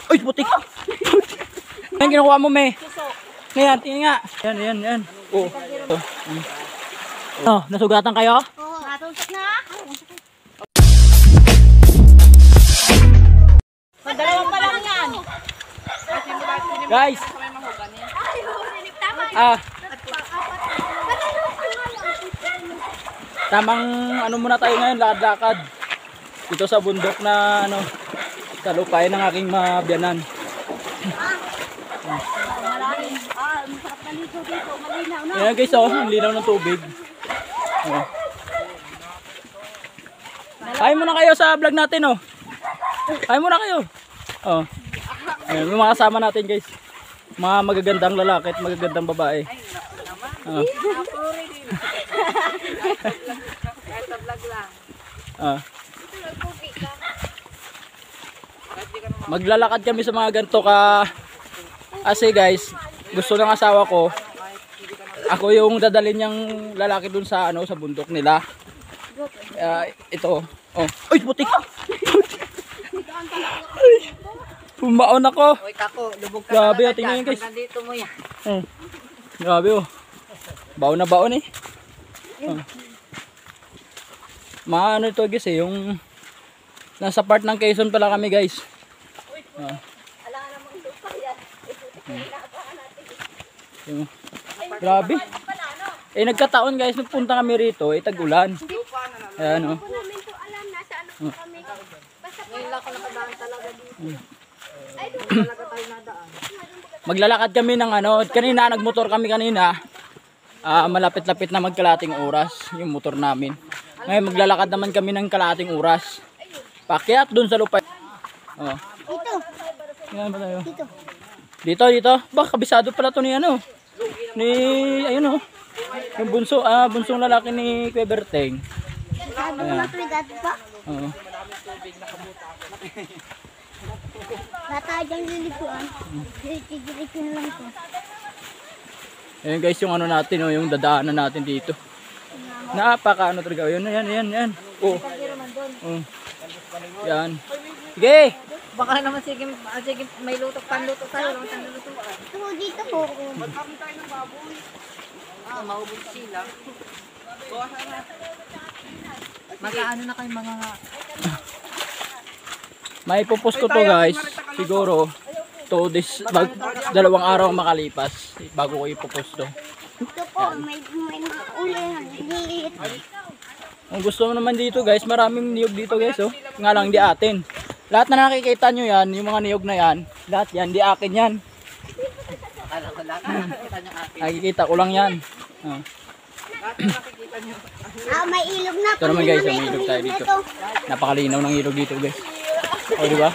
Uy, putik! Ano kinukuha mo, me? Ngayon, tingin nga. Yan. Oo. Oh, nasugatan kayo? Oo, natusok na. Dalawang pa lang yan. Guys! Tamang ano muna tayo ngayon, lakad-lakad. Dito sa bundok na ano, sa lupain ng aking mabiyanan. Ayan guys, oh, ang linaw ng tubig. Oh. Kain muna kayo sa vlog natin, oh. Kain muna kayo. Oh. Ayan, yung mga kasama natin guys. Mga magagandang lalaki at magagandang babae. Oh. Ah. Maglalakad kami sa mga ganito kasi guys, gusto ng asawa ko, ako yung dadalhin niyang lalaki dun sa ano, sa bundok nila. Ito. Oh. Uy, putik. Pumaon ako. Oy, kako, lubog ka. Grabe, tingnan guys. Nandito mo yan. Grabe, oh. Baon na baon eh. Maano ito guys eh, yung nasa part ng Quezon pala kami guys. Grabe. Nagkataon guys, nagpunta kami rito, tag-ulan. Ayan oh. Ngayon lang ako nakadaan talaga dito. Talaga tayo nadaan. Maglalakad kami ng ano, kanina nagmotor kami kanina. Malapit-lapit na magkalating oras yung motor namin. Ngayon maglalakad naman kami ng kalating oras. Pakyat dun sa lupa. Oh. Dito. Yan ba tayo? Dito. Ba, kabisado pala to ni ano. Ni ayun oh. Yung bunsong lalaki ni Kuya Berteng. Sabi ko na ito yung dati pa. Oo. Bata dyan lilikuan. Diretso na lang ito. Ayan guys yung ano natin oh, yung dadaanan natin dito. Napaka ano talaga. Yan. Oh. Yan. Sige. Baka naman sige may lutok panluto tayo, lang tayong lutuan. Ito dito po. Magkami tayo ng baboy. Maubos sila. Mag-aano na kayo mga May pupus ko to guys. Siguro to this dalawang araw makalipas bago ko ipupus to. Ito po, may ulan. Liit. Kung gusto mo naman dito guys, maraming niyog dito guys oh. Nga lang di atin. Lahat na nakikita nyo yan, yung mga niyog na yan, lahat yan, di akin yan. Nakikita ko lang yan. May ilog na. Ito naman guys, may ilog tayo dito. Napakalinaw ng ilog dito guys. O diba?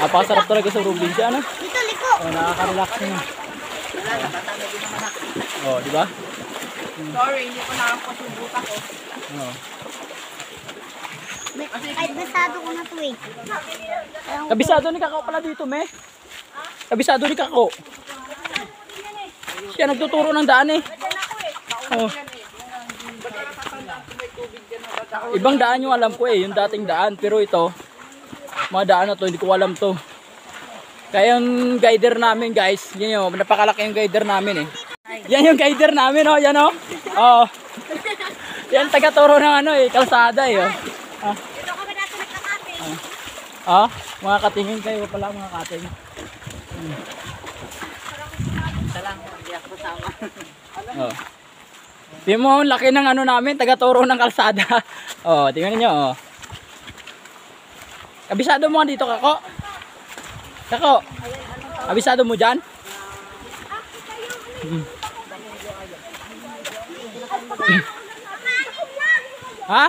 Napakasarap talaga sa probinsya, ano? Dito, liko. Nakaka-relax nyo. O diba? sorry, hindi ko nakapasubot ako. Ay, basado ko na ito eh. Kabisado ni Kako pala dito, me. Kabisado ni Kako. Siya nagtuturo ng daan eh. Oh. Ibang daan yung alam ko eh, yung dating daan. Pero ito, mga daan na to, hindi ko alam to. Kaya yung guider namin guys, yan yung, napakalaki yung guider namin eh. Yan yung guider namin oh, yan oh. Oh. Yan taga-turo ng ano eh, kalsada eh oh. Ito kami natin nagkakating. Mga katingin kayo pala mga kating. Salang, hindi ako sama. Oh. Di mo, laki ng ano namin, taga-turo ng kalsada. Oh, tingnan niyo oh. Kabisado mo dito, Kako? Kako? Kabisado mo diyan? Ha?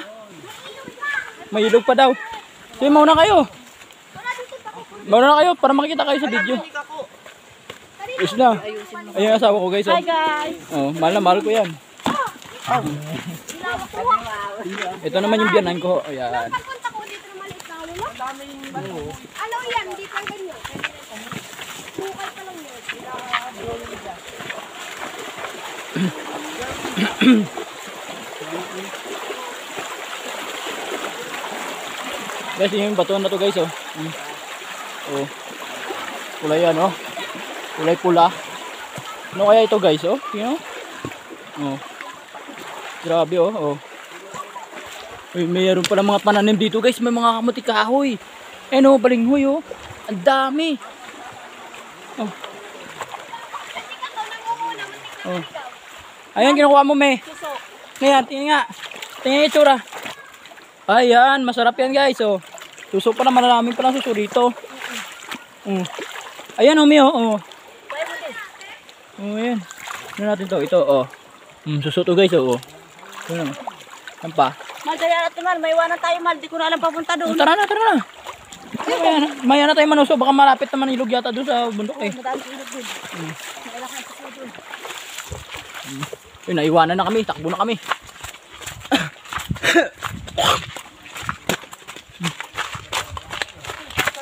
May ilog pa daw. Sige, mauna kayo. Mauna na kayo para makita kayo sa video. Is na. Ayun ang asawa ko guys. Oh. Hi guys. Oh, mahal na mahal ko yan. Ito naman yung biyanan ko. Ayan. Pagpunta ko dito na maliit na ulo. Alaw yan, hindi pa ganyan. Bukal pa lang yun. Guys, yung bato na to guys, oh. Oh. Kulay yan, oh. Kulay pula. Ano kaya ito guys, oh? You know? Oh. Grabe, oh. Oh. Uy, mayroon pala mga pananim dito guys. May mga kamuti kahoy. Oh, balinghoy, oh. Ang dami. Oh. Oh. Ayan, kinukuha mo, May. Ngayon, tingnan nga. Tingnan yung itsura. Ayan, masarap yan guys, oh. Suso pa naman, maraming palang suso dito. Ayan, oh, May, oh. Oh, ayan. Ano natin to? Ito, oh. Suso to guys, oh. Ayan, oh. Ayan pa. Mal, kaya natin mal, may iwanan tayo mal, di ko na alam papunta doon. Tara na, tara na. Maya na tayo manuso, baka malapit naman ilog yata doon sa bundok eh. Madami ilog doon. Nailakan sa doon. Yun, naiwanan na kami, takbo na kami.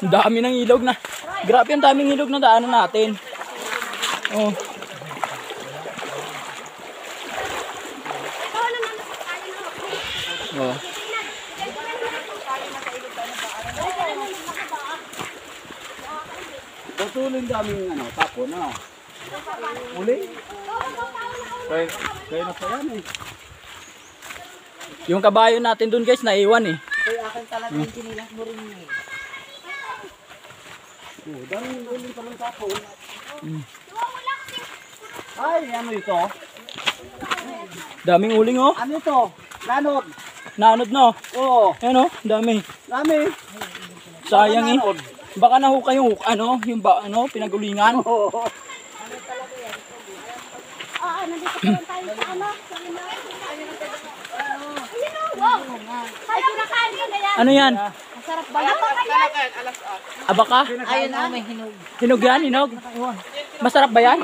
Ang dami ng ilog na. Grabe ang daming ilog na daanan natin. Oh. Oh. Patuloy daming ano, tapo na. Uli? Kaya na pa yan eh. Yung kabayo natin dun guys, naiwan eh. Kaya akin talaga yung kinilas mo rin eh. Oh, daming uli pa ng tapo. Ay, ano ito? Daming uling oh. Ano ito? Nanod. Naanod no. Oo, Ayan oh, dami. dami. Sayang eh. Nanod. Baka nahuka yung ano, yung pinagulingan. Oo. Nandito pa lang tayo sa ano. Ayun o, wow. Ay, kinakain ko na yan. Ano yan? Masarap ba yan? Abaka? Ayun na, may hinog. Hinog yan, hinog. Masarap ba yan?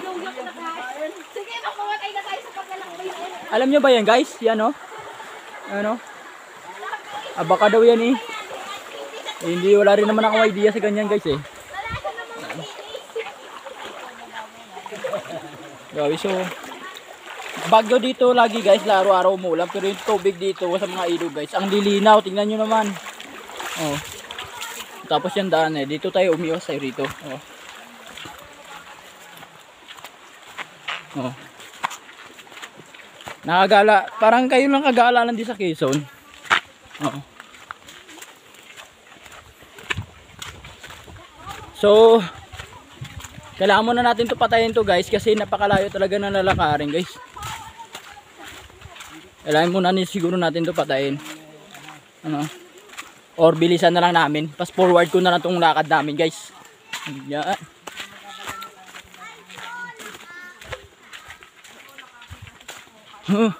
Sige, makumatay na tayo sa paglalakbay na yan. Alam nyo ba yan guys? Yan oh. Ano? Abaka daw yan eh. Hindi, wala rin naman akong idea sa ganyan guys eh. Grabe, so bagyo dito lagi guys, araw-araw umuulan, pero yung tubig dito sa mga ilog guys, ang lilinaw, tingnan nyo naman. Oh. Tapos yung daan eh, dito tayo umiwas tayo rito. Oh. Oh. Nakagala, parang kayo lang kagala lang di sa Quezon. Oh. So, kailangan muna natin to patayin to guys kasi napakalayo talaga na lalakarin guys. Kailangan muna siguro natin to patayin. Ano? Or bilisan na lang namin. Fast forward ko na lang tong lakad namin guys. Yan. Huh.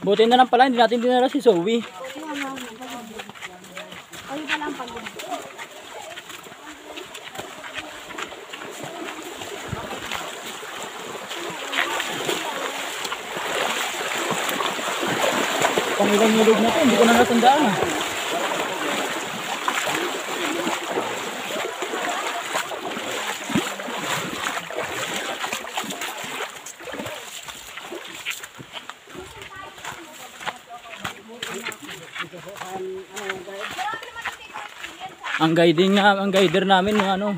Buti na lang pala, hindi natin dinala si Zoe. Ayun pa lang pag yun. Pang ilang nilog na to, hindi ko na natandaan. Ang guider namin yung ano.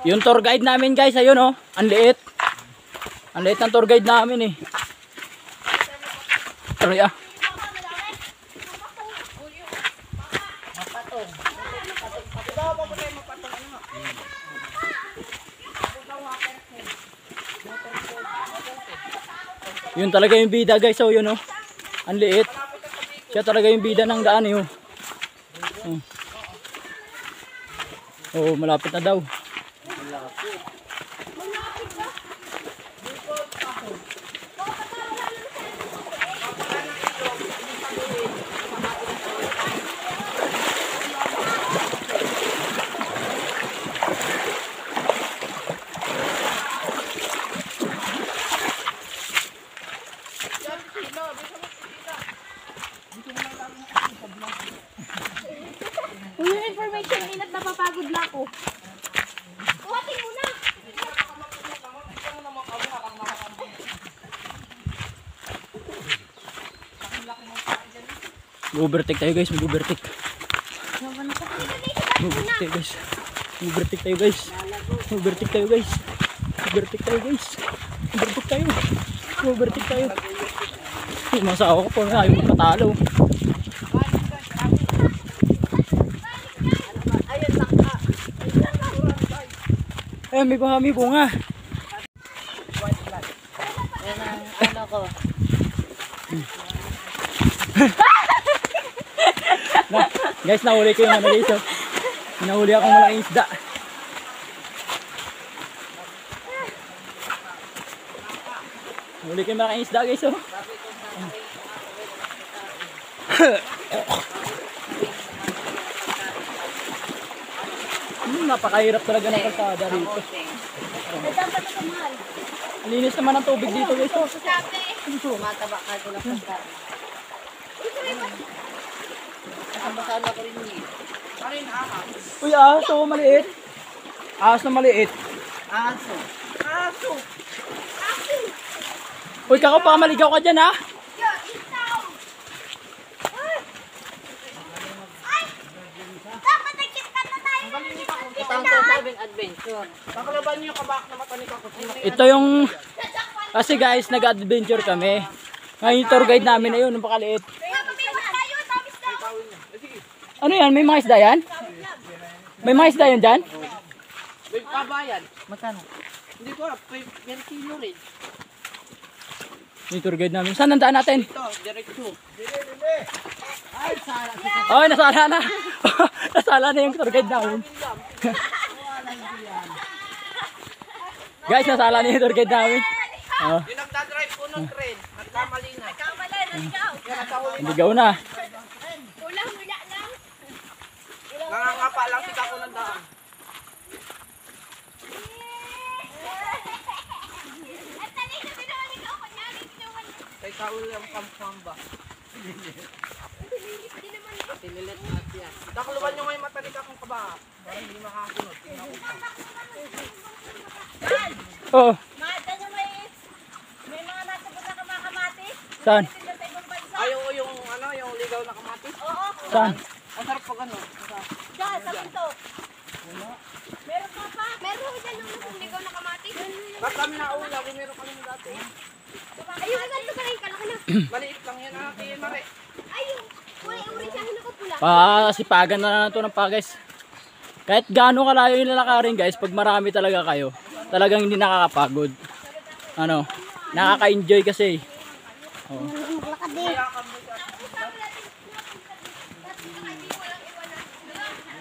Yung tour guide namin guys, ayun oh. Ang liit. Ang liit ng tour guide namin eh. Sorry ah. Yun talaga yung bida guys, oh yun oh. Ang liit. Siya talaga yung bida ng daan eh oh. Oh, malapit na daw. ako. Kuhatin mo na. Mag-overtake tayo guys, mag-overtake. Mag-overtake guys. Mag-overtake tayo guys. Mag-overtake tayo guys. Mag-overtake tayo guys. Mag-overtake tayo. Mag-overtake tayo. Yung mga asawa ko po na ayaw magpatalo. Ay, may bunga. Yan ang ano ko. Guys, nahuli ko yung ano guys. Oh. Nahuli akong malaking isda. Nahuli ko yung malaking isda guys. Oh. Napakahirap talaga ng kalsada rito. Dapat ito mahal. Ang linis naman ng tubig dito guys. Oh. Mataba ka ito ng pagka. Nakabasana ko rin niya. Uy, aso maliit. Aso na maliit. Aso. Aso. Uy, kako baka maligaw ka dyan ha. Yo, itaw. Ay! Dapat nagkita na tayo. Itang 2-7 adventure. Ito yung... Kasi guys, nag-adventure kami. Ngayon yung tour guide namin na yun, yung pakaliit. Ano yan? May mga isda yan? May mga isda yan dyan? May kabayan. Magkano? Hindi ko alam. 20 kilo rin. Yung tour guide namin. Saan nandaan natin? Ito, diretso. Oh, nasala na. Nasala na yung tour guide namin. Guys, nasala na yung tour guide namin. Oh, Yung nagdadrive po ng train. Nagkamali na. Nagkamali, naligaw. ligaw na. Ulang, wala lang. Nangangapa lang si Kako ng daan. At tali na binawalik ako. Kunyari, ginawan. Kay Kaul yung kampamba. Hindi naman. Tinilit na siya. Takluban nyo ngayon matalik akong kaba. Para hindi makasunod. Tingnan ko. Oh, Mata nyo may mga nasa buta ka mga kamatis. saan? Tinda sa ibang bansa. Ay, yung ano, yung ligaw na kamatis. Oo. Saan? Ang sarap pag ano. Diyan, sa pinto. Meron pa pa. Meron ko dyan nung ligaw na kamatis. Ba't kami naula? Kung meron kami dati. Ayun, ganito ka rin kalaki na. Maliit lang yan. Kaya mare. Ayun. Kulay uri siya, hinakapula. Pasipagan na lang ito ng pa guys. Kahit gaano kalayo yung lalakarin guys, pag marami talaga kayo, talagang hindi nakakapagod. Ano, nakaka-enjoy kasi. Oh. Maglakad din.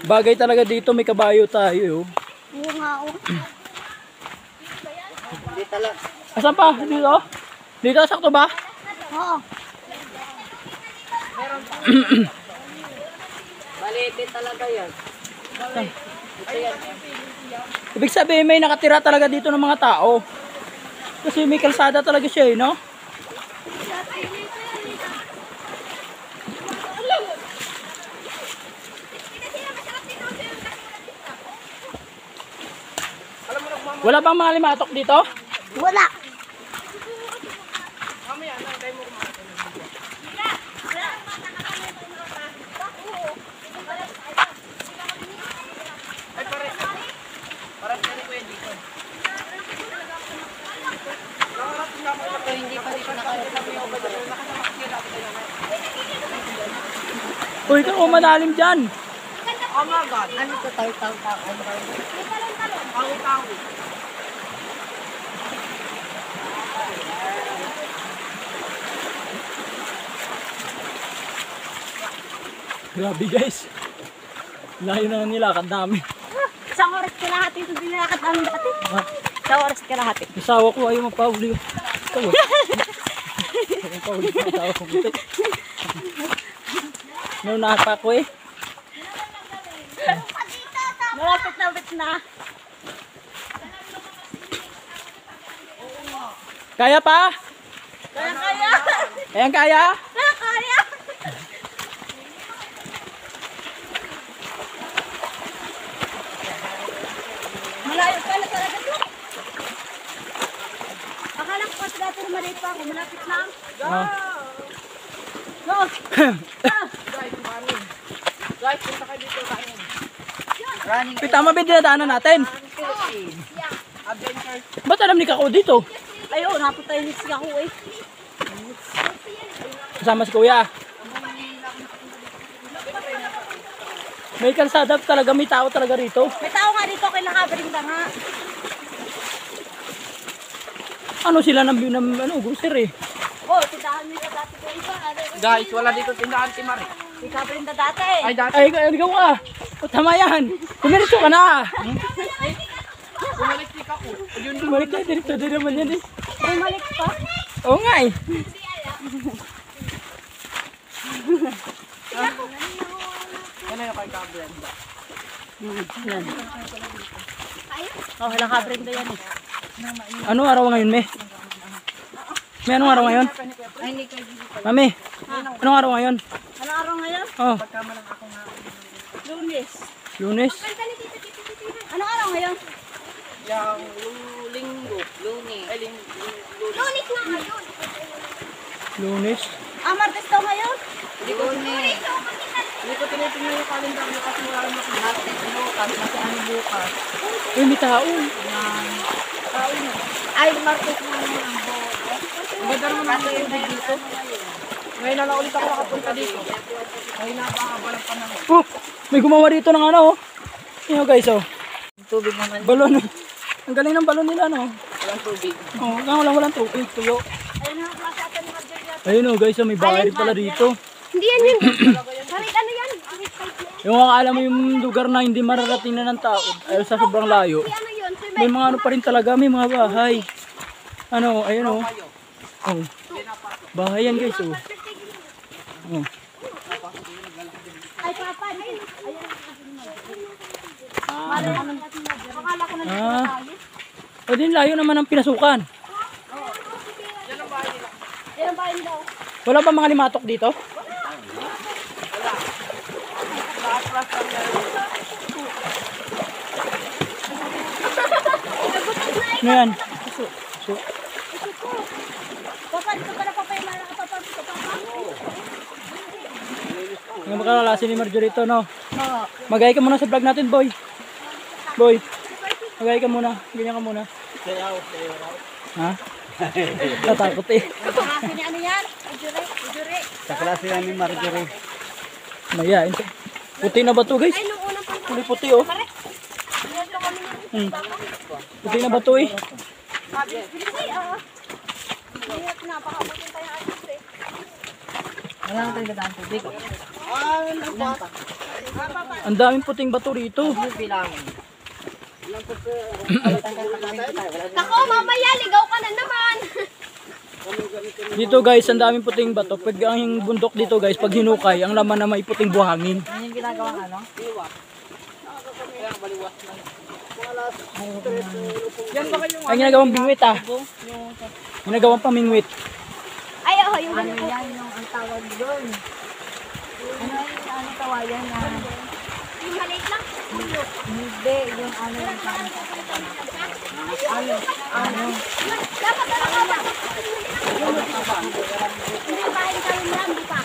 Bagay talaga dito, may kabayo tayo. Oo nga, oo. Hindi talaga. Asan pa? Dito? Dito, sakto ba? Oo. Maliit din talaga yan. Ito yan. Ibig sabihin may nakatira talaga dito ng mga tao. Kasi may kalsada talaga siya eh, no? Wala bang mga limatok dito? Wala. Mamaya na, tayo mo kumain. Ay, pare. Parang yan ko yan dito. Ito hindi pa dito Uy, ito madalim dyan. Oh my God. Ano to? Tayo. Tawi-tawi. Grabe guys. Layo na nilakad namin. Isang oras kalahati ito dinakad namin dati. Isang oras kalahati. Asawa ko ayaw magpahuli. Ito oh. Ayaw magpahuli ng asawa ko. Naunahan pa ako eh. Malapit na. Kaya pa? Kaya. Ayan kaya? Kaya. malapit lang. Oh. Guys, punta kayo dito tayo. Uy, tama ba yung dinadaanan natin? Adventure. Ba't alam ni Kako dito? Ayun, napot tayo si ako eh. Kasama si Kuya. May kalsada talaga, may tao talaga rito. May tao nga dito, kailangan ka nga. Ano sila ng grocery? Oh, tindahan nila dati ko iba. Guys, wala dito tindahan si Mari. Si Kabrinda dati. Ay, dati. Ay, ikaw ka. O, tama yan. Kumiritso ka na. Bumalik si Kako. Yun Bumalik na, direkto din naman yan eh. Bumalik pa. Oo nga eh. Yan na yung kay Kabrenda. Yan. Oh, kailangan Kabrinda yan eh. Anong araw ngayon, Me? May anong araw ngayon? Ay, hindi kayo. Mami, anong araw ngayon? Anong araw ngayon? Oh, Lunes. Lunes. Anong araw ngayon? Yung linggo. Lunes. Ay, Lunis na ngayon. Lunes. Martes daw ngayon? Lunes. Hindi ko tinitingnan yung calendar mo kasi wala naman si Lahat. Bukas, nasa ano bukas. Uy, may tao. Ay, Martes na ngayon. Ang ganda naman ang tubig dito. Ngayon na lang ulit ako nakapunta dito. Ngayon napakabalang panahon. Oh, may gumawa dito ng ano, oh. Yan guys, oh. Tubig naman. Balon. Ang galing ng balon nila, no? Walang tubig. Oh, walang tubig, tuyo. Ayun na, klase ata ni Marjorie. Ayun, oh, guys, oh, may bahay rin pala dito. Hindi yan yun. Kahit ano yan. Yung akala mo yung lugar na hindi mararating na ng tao, ay sa sobrang layo. Si ano yun? Si May mga ano pa rin talaga, may mga bahay. Ano, ayun, oh. Oh. Bahay yan, guys, oh. Oh. Ay, papa. Ayun. Akala ko na Ah. O din, layo naman ang pinasukan. Yan ang bayan daw. Wala ba mga limatok dito? Ano yan? So, Papa, dito pala papa yung mga nakapapag ko, papa. yung makalalasin ni Marjorie ito, no? Oo. Magay ka muna sa vlog natin, boy. Boy. Magay ka muna. Ganyan ka muna. Ha? Natakot eh. Klase ni ano yan? Ujure. Sa klase yan ni Marjorie. Mayain siya. Puti na ba to, guys? Ay, nung unang panahon. Puti puti, oh. Puti na ba to, eh? Ay, Ingat na. Baka butin tayo alis eh. Wala na tayo dadaan tubig. Ang daming puting bato rito. Bilangin. Ako, mamaya. Ligaw ka na naman. Dito, guys, ang daming puting bato. Pag ang bundok dito, guys, pag hinukay, ang laman na may puting buhangin. Ano yung ginagawang ano? Yan ba kayong Ay, ginagawang bingwit, ah. Ginagawang pamingwit. Ay, oh, yung Ano yan yung ang tawag doon? Ano tawayan na? yung maliit lang. Hindi, yung ano yung parang Dapat ano ka ba? Hindi bahay tayo lang, di ba?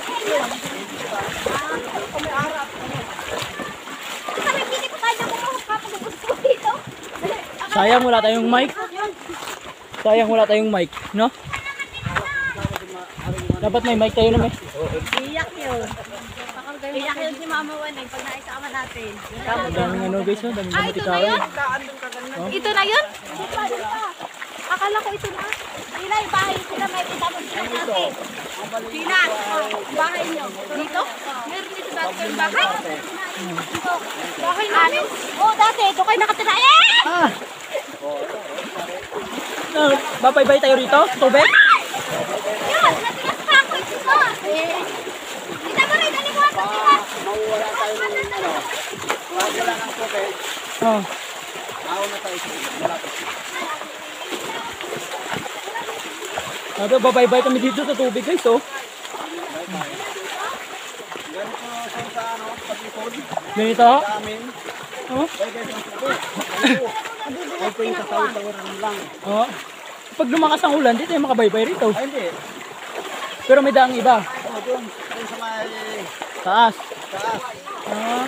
Sabi, hindi ko tayo kapag gusto dito. Sayang wala tayong mic. Sayang wala tayong mic, no? Dapat may mic tayo na may. iyak yun. Iyak yun si Mama Wanay pag naisama natin. Ang daming ano, guys, no? Daming Ah, gamot ito na ikaw. yun? Ito na yun? Akala ko ito na. Sila yung bahay sila, may itabon sila dati. Sila, bahay nyo. Dito? Meron dito dati kayong bahay? Dito. Bahay namin? Oo, dati. Ito kayo nakatira. Eh! Babaybay tayo rito? Tubig? Yun, natigas pa ako. Ito ko. Kita mo rin, alimuha ko sila. mawawala tayo ng ano. Pag wala ng tubig, Oh. na tayo sa malapit. Sabi, babaybay kami dito sa tubig, guys, oh. Ganito sa ano, pag-ikod, Ganito? sa amin. Oh. Ay, guys, ang tubig. Ay, po yung sasaw-sawaran lang. Oh. Pag lumakas ang ulan, di tayo makabaybay rito. Ay, hindi. Pero may daang iba. Oo, doon sa may Taas. taas. Ah,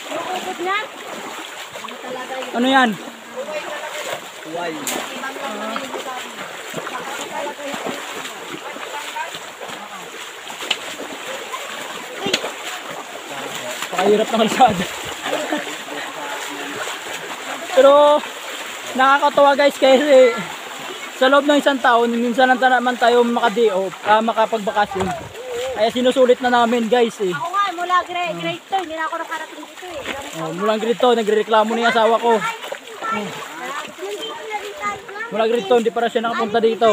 Yung ubod niya. ano yan? Huway. Pakahirap ng kalsada. Pero nakakatawa guys kasi sa loob ng isang taon, minsan lang naman tayo makapagbakasyon. Kaya sinusulit na namin guys eh. Ako nga, mula grade 2, hindi na ako nakarating dito eh. Oh, mula grade 2, nagrereklamo na yung asawa ko. Mula grade 2, hindi pa rin siya nakapunta dito.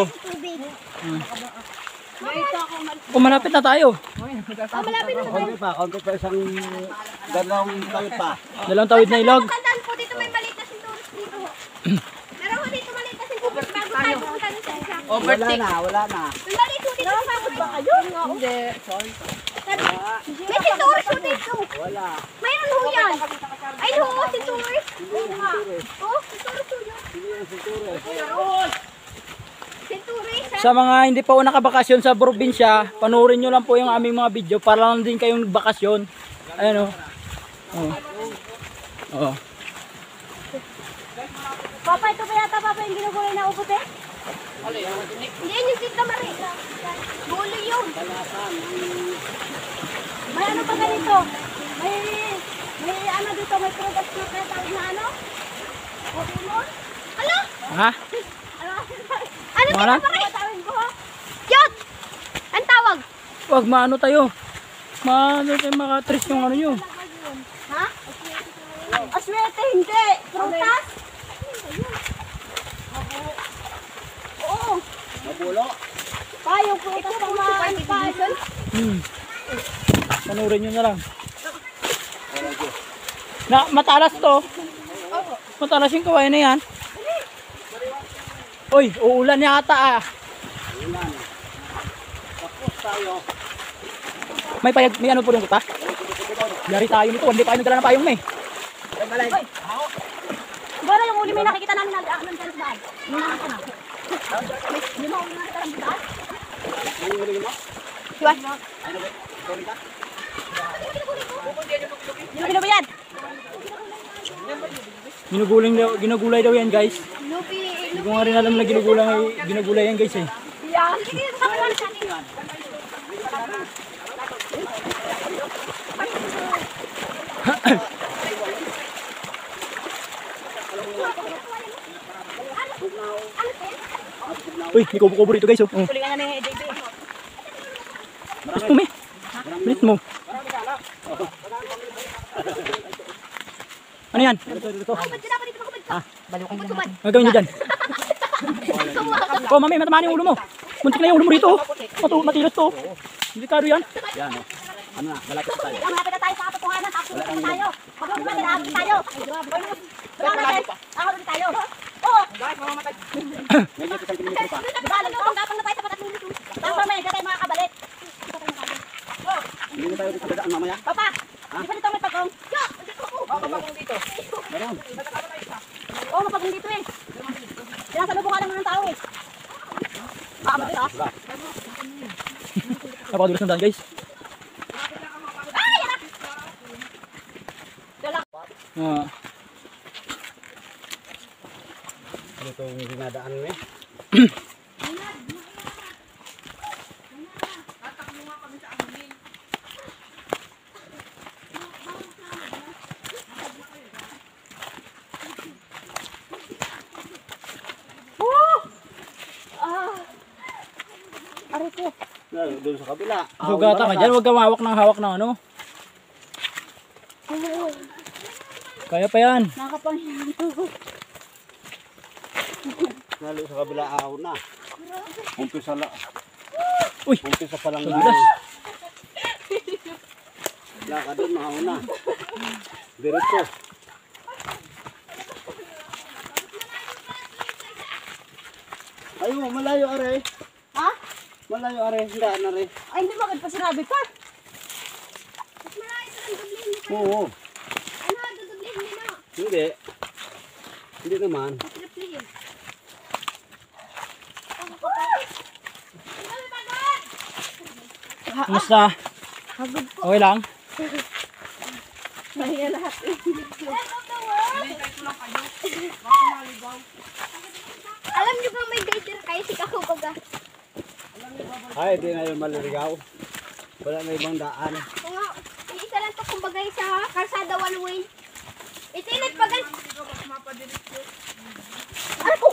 Oh, malapit na tayo. Malapit na Konti pa isang dalawang tawid pa. Dalawang tawid na ilog. Tandaan po dito may maliit na sinturos dito. Meron ko dito maliit na sinturos bago tayo pumunta sa isa. Wala na. May maliit po dito bago ba kayo? Hindi. May sinturos po dito. Wala. Mayroon ho yan. Ay ho, sinturos. Oo nga. Oh, sinturos po yun. Sinturos ha. Sa mga hindi pa po nakabakasyon sa probinsya, panoorin nyo lang po yung aming mga video para lang din kayong bakasyon. Ayan o. Oh. Papa, ito pa yata papa yung ginugulay na ubot eh? Hindi yan yung sit na mali. Gulo yun. May ano pa ganito? May ano dito, may prutas na kaya tawag na ano? Pokemon? Ano? Ha? Ano Wala? dito pa rin? Yot! Ang tawag? Wag maano tayo. Maano tayo makatres yung ano nyo. Ha? Aswete, hindi. Prutas? Oo. Mabulo. Payong prutas ng mga paison. Panoorin nyo na lang. Matalas to. Matalas yung kawain na yan. Uy, uulan yata ah. Tapos tayo. May ano po doon pa? Yari tayo nito, hindi pa kayo nagdala ng payong may. Siguro yung uli may nakikita namin na nandyan sa daan. Minahan ko na. Hindi mo uli nakita lang sa daan? Diba? Ginugulo ba yan? Ginugulay daw yan guys. Lupi. Hindi ko nga rin alam na ginugulay yan guys eh. Yan. Sige, sa kanan sa akin. Uy, may kubo-kubo rito guys oh. Kulingan na ni JB. Bilis mo me. Bilis mo. Ano yan? Ba't sila pa dito makabad? Gagawin nyo dyan. Oh, mami, matamaan yung ulo mo. Muntik na yung ulo mo rito. Matilos to. Delikado yan. Yan o. Ano na, malapit na tayo. Malapit na tayo sa katotohanan. Actually na tayo. Magluto ba tayo? Ako tayo. Tulungan natin. Ako ulit tayo. Oo. Medyo isang kilometro pa. Diba, nagpapang na tayo sa patatluluto. Tapos may tayo mga kabalit. Hindi na tayo dito sa dadaan mamaya. Papa, di ba dito may pagong? Yo! Kapagong dito. Meron. Oo, mapagong dito eh. Sinasalubungan lang ng tao eh. Makamabit ah. Napakadulas ng daan guys. Ah, Ano itong dinadaan mo eh? Aray ko. Doon sa kabila. sugatan ka dyan. Huwag ka hawak ng ano. Kaya pa yan. Nakapanghingi. Lalo sa kabila ahon na. Umpisa la. Uy. Umpisa pa lang. Dulas. Lakad doon, ahon na. Diretso. Ayun, malayo are. Ha? Malayo are. Hindi na are. Ay, hindi bakit pa sinabi ka? Oo. Ano, dudublihin nyo? Hindi. Hindi naman. Kumusta? Okay lang? Mahiya lahat. Alam niyo ba may gaiter kayo si Kakubaga? Ay, di na yung maliligaw. Wala na ibang daan. Kung nga, isa lang to kumbaga sa kalsada one way. Itinit pa gan. Ano ko?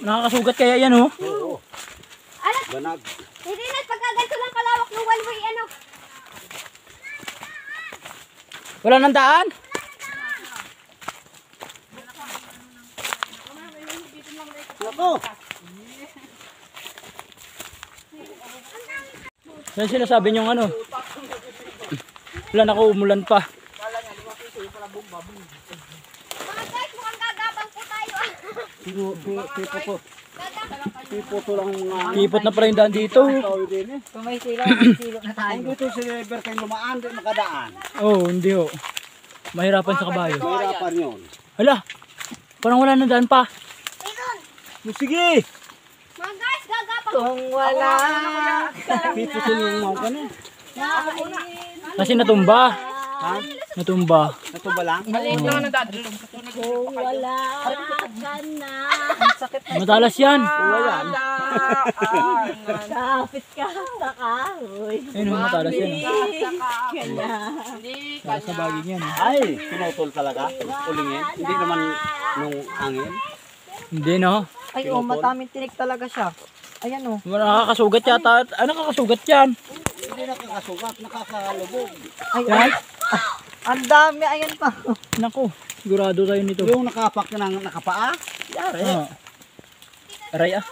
Nakakasugat kaya yan oh. Oo. Ano? Banag. Itinit pagka ganito lang kalawak ng one way ano? Wala nang daan? Nako. Yan sinasabi niyong ano? Wala na umulan pa. Mga guys, mukhang gagabang po tayo. Tipo to. Tipo to lang mga... Kipot na pala yung daan dito. Tawid din eh. Kung may silo, may silo na tayo. Kung dito si River kayo lumaan, di makadaan. Oh, hindi oh. Mahirapan sa kabayo. Mahirapan yun. Hala, parang wala nang daan pa. Ayun. Sige! Mga guys, gagabang. Kung wala Tipo to yung mga kanin. Kasi natumba. Ha? Natumba. Ito ba lang? maliit lang na dadalo. Kung wala ka na. Matalas yan. Wala. Kapit ka sa kahoy. Ayun oh, matalas yan. Oh. Hindi Matalas na baging yan. Oh. Ay, pinutol talaga. Ulingin. Hindi naman nung angin. Hindi no. Ay, oh, mataming tinik talaga siya. Ayan, oh. Nakakasugat yata. Ano nakakasugat yan? Hindi nakakasugat, nakakalubog. Ay, Yan? ang dami, ayan pa. Naku, sigurado tayo nito. Yung nakapak ng nakapaa, yari. Ah. Aray ah.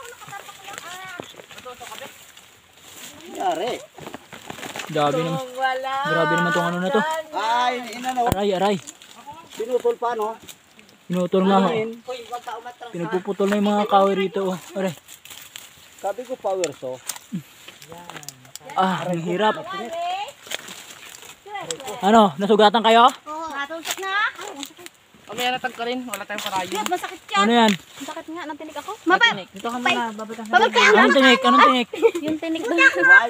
Yari. Grabe naman. Wala. Grabe naman tong ano na to. Ay, inano, Aray. pinutol pa no? Pinutol nga. Oh. Pinagpuputol na yung mga kahoy rito. Oh. Aray. Sabi ko power so. Ah, ang hirap. Ano, nasugatan kayo? Oo. Natusok na. Kami yan natag ka rin, wala tayong karayo. Masakit yan. Ano yan? Masakit nga, nang tinik ako. Mapa, Dito ka muna, babata ka. pabag ka Anong tinik? Anong tinik? yung tinik doon.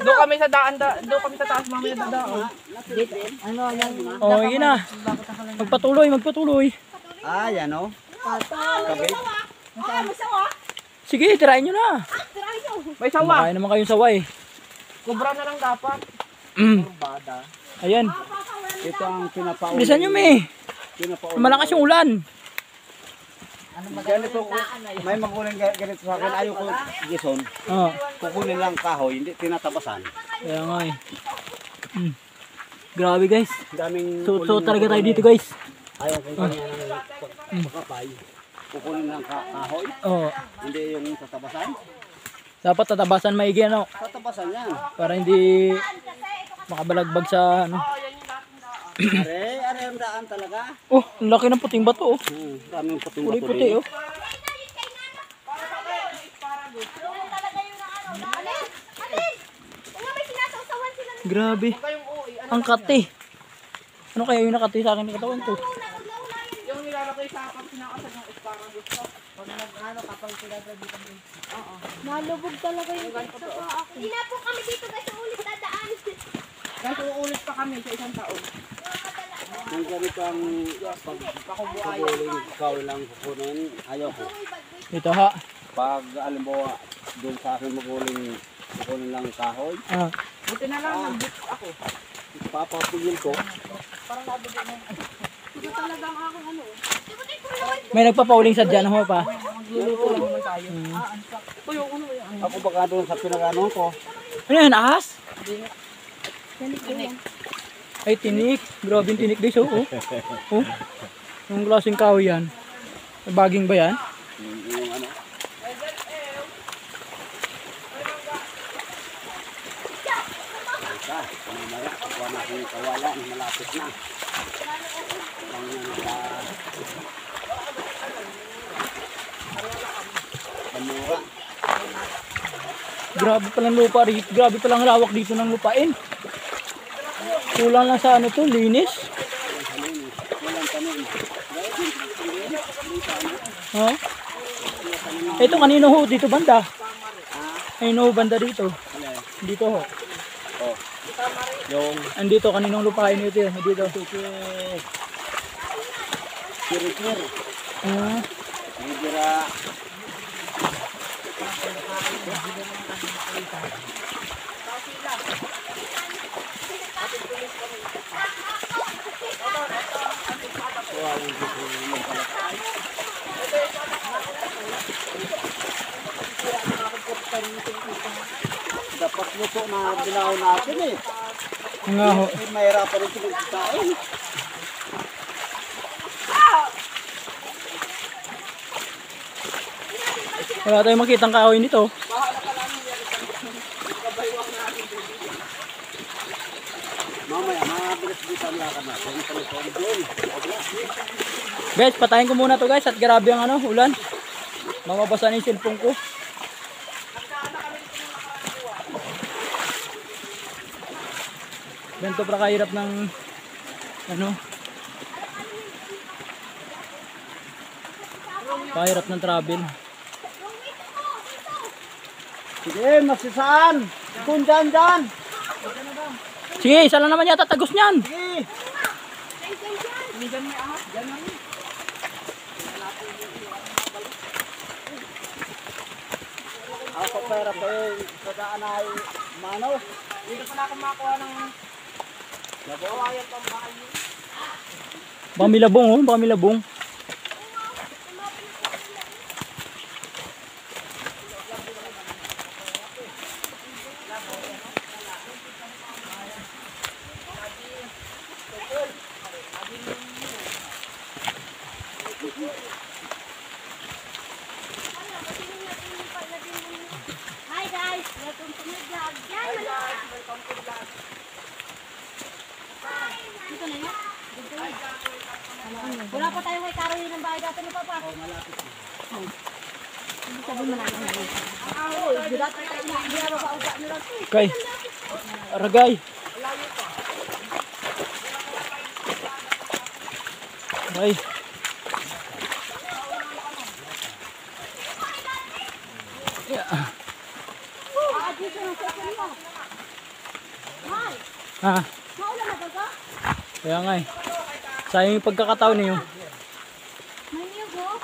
Doon kami sa daan, doon kami sa taas mamaya dadaan. Ano, yan. Oh, yun na. Magpatuloy. Ah, yan o. Kabit. Sige, tirahin nyo na. May sawa. Makain naman kayong saway. Kubra na lang dapat. Bada. Ayan. Ito ang pinapaulan. Bilisan nyo, me. Pinapaulan. Malakas yung ulan. Ganito, may makuling ganito sa akin. Ayaw ko, Jason, Oh, kukunin lang kahoy, hindi tinatabasan. kaya nga eh. Grabe guys. Daming So talaga tayo dito guys. ayaw kong kanya ng pakapay. Kukunin lang kahoy, Oh, hindi yung tatabasan. dapat tatabasan maigi ano. Tatabasan yan. Para hindi makabalagbag sa ano. Are ang daan talaga. Oh, ang laki ng puting bato oh. Daming puting Kulay bato puti din. oh. Grabe. Ang kati. Ano kaya yung nakati sa akin ng katawan ko? Yung nilalagay sa kapag sinakasag ng asparagus ko. Pag nag-ano kapag sinasag dito. Oo. Malubog talaga yung sa paa ko. Hindi na po kami dito guys, ulit dadaan. Kasi uulit pa kami sa isang taon. Ang ganito ang pagkakubuling ikaw lang kukunin, ayaw ko. Dito ha. Pag alimbawa, doon sa akin maguling kukunin lang kahoy, Ah, Buti na lang, nag-book ako. papapigil ko. may nagpapauling sa dyan ho pa. Magluluto lang naman tayo. Tuyo, ano yan? Ako baka doon sa pinaganon ko, Ano yan, ahas? Ay, tinik. Grabe yung tinik guys oh. Oh. Yung klaseng kahoy yan. Baging ba yan? yung ano, mamaya, kuha na akong kawalan, malapit na. Ang Pamura. Grabe palang lupa rito. Grabe palang lawak dito ng lupain. Kulang lang sa ano to, linis. Walang tanim. Ha? Ito kanino ho? Dito banda. Kanino ho banda dito? Dito ho. Oh. Yung Andito kaninong lupain nito yun? Dito. kirikir. Ah, Bibira. Dapat luto na binaw natin eh. nga ho. Mahirapan rin sila kain. Wala tayong makitang kahoy nito. Mamaya, mabilis dito ang lakad natin. Guys, patayin ko muna to guys at grabe ang ulan. Mamabasa na yung cellphone ko. Ganito pra kahirap ng kahirap ng travel. Sige, masisaan. Kung dyan. Sige, isa lang naman yata tagos niyan. Sige. Ako pera pa eh. Sa daan ay manaw. Dito pa na ako makakuha ng labawayan pang bahay. Pamilabong oh, pamilabong. Hi guys, welcome to my vlog. Yan, dito na yan. Wala pa tayo kay Caroline ng bahay dati ni Papa. Malapit. Hindi sabi mo natin. Okay. Aragay. Ay. Ah. Maulan na ba? Kaya nga eh. Sayang yung pagkakataon niyo. May niyog oh.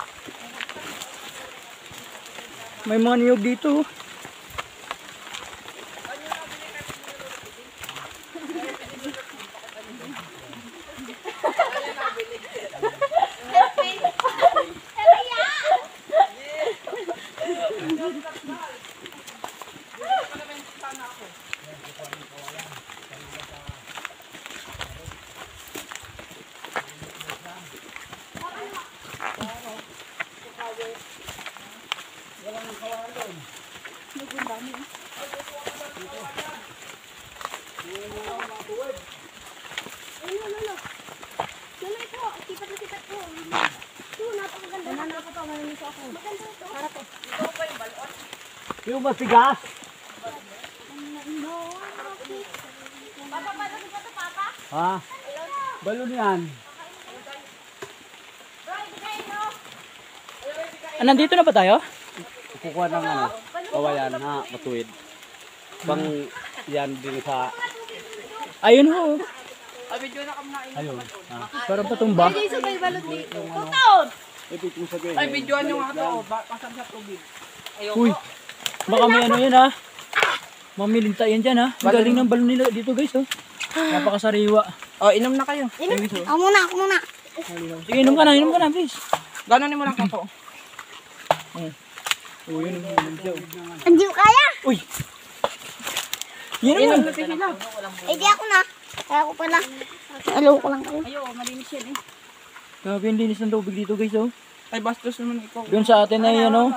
May mga niyog dito. Yung masigas. Papa, balon ba ito, Papa? Ha? Balon yan. Bro, ibigay no? Nandito na ba tayo? Kukuha ng kawayan na matuwid. Bang yan din sa Ayun ho. Video na kami na ayun. Parang patumba. Hindi sa may balon dito. Tutod! Ibig kong sabihin. Ay, videoan nyo nga ito. Pasang sa tubig. Uy. Baka may yan ha. Mamilinta yan dyan ha. Ang galing ng balon nila dito guys oh. Napakasariwa. Oh, inom na kayo. Ako muna. Sige, inom ka na please. Gano'n mo lang ako. Oh, yun siya. Hindi ko kaya. Uy. Yan Inom naman. na sila. Hindi ako na. Kaya ako pala. Hello ko lang kayo. Ayo, malinis yan eh. Grabe yung linis ng tubig dito guys oh. Ay, bastos naman ikaw. Doon sa atin na yan oh.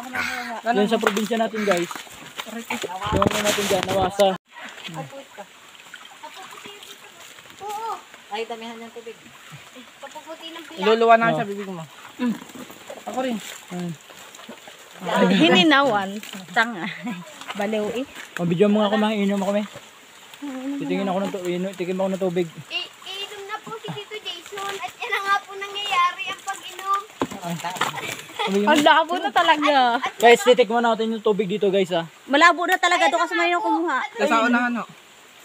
Doon sa probinsya natin guys. Doon natin dyan, nawasa. Oo. Ay, damihan ng tubig. Papuputi ng pila. Iluluwa na sa bibig mo. Ako rin. Hininawan. Tanga. Baliw eh. Mabidyo mo nga ako inom ako titingin ako ng tubig. Titingin ako ng tubig. Iinom na po si Tito Jason at yan na nga po nangyayari ang pag-inom. Ang labo na talaga. Guys, titikman natin yung tubig dito guys ha. Malabo na talaga doon kasi may kumuha. Sa unahan, no?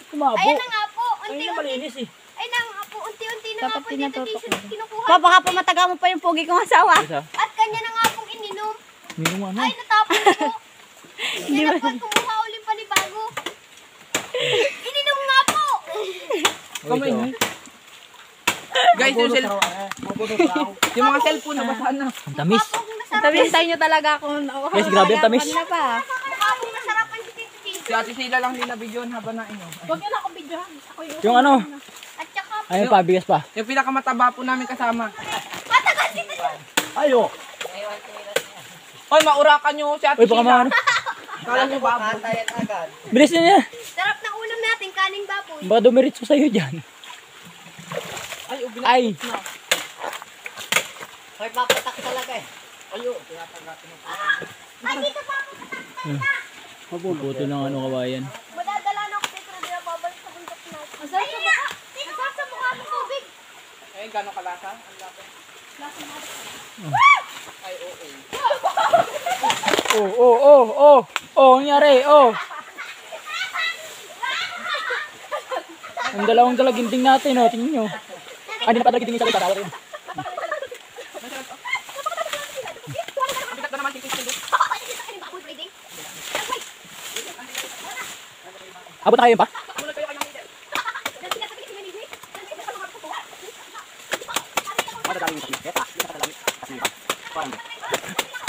Kumabo. Ayun na nga po, Ayun na malinis eh. ay na nga po, unti-unti na nga Dapat po dito tinatutok din kinukuha. Pa, baka pamataga mo pa yung pogi kong asawa. Guys ha. At kanya na nga pong ininom. Meron mo ano. Ay, natapon po. Hindi na po kumuha ulit panibago. Ininom nga po. Kamay mo. Guys, yung mga cellphone nabasa na. Ang tamis. Tabintay nyo talaga kung Guys, grabe ang tamis. Kanina pa. Mukha pong nasarapan si Tito Tito. Si Ate Sheila lang din na videoan habang na inyo. Huwag nyo na akong videohan. Ako yung Yung ano. At saka, Ayun pa, bigas pa. Yung pinakamataba po namin kasama. matagal si Tito. Ayo. Hoy, maurakan nyo si Ate Uy, baka Sheila. maano. Kala nyo babo. Bilis na niya. Sarap ng ulam natin, kaning baboy. Baka dumiritso sa'yo dyan. Ay, ubila. Ay. Ay, papatak talaga eh. Ay, dito pa ako. Mabubuto ng ano kabayan. Madadala na ako dito na babalik sa bundok natin. Ayun na! Nasasabukha ng tubig. Ay, gano'ng kalasa? Ang lasa. Ay, oo. Ang nangyari, Ang dalawang dalaginting natin, tingnan nyo. Hindi na pa dalaginting isa, tatawa rin. Bigat na naman si Ate Sheila. Abot na kayo yun pa?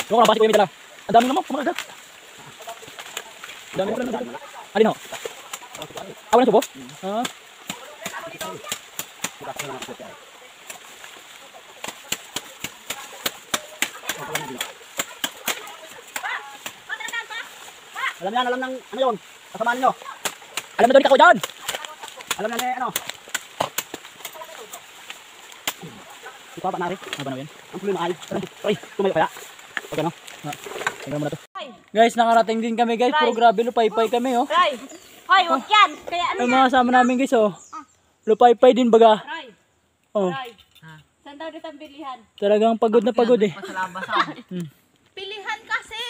Doon ko lang, basi ko yung dala. Ang dami naman, kumakagat. Ang dami naman. Alin o? Awan ng subo? Ha? Alam ng ano yun? Kasamaan nyo. Alam na doon ako dyan. Alam na ano. Ikaw pa nari. Ano ba na yan? Ang tuloy mahal. Ay, tumayo kaya. Pag ano? Tingnan mo na to. Guys, nakarating din kami guys. Puro grabe lupay-pay kami oh. Ray! Hoy, huwag yan! Kaya ano Ay mga kasama namin guys oh. Lupay-pay din baga. Ray! Oh. Ray! Saan daw dito ang bilihan? Talagang pagod na pagod eh. Pilihan kasi!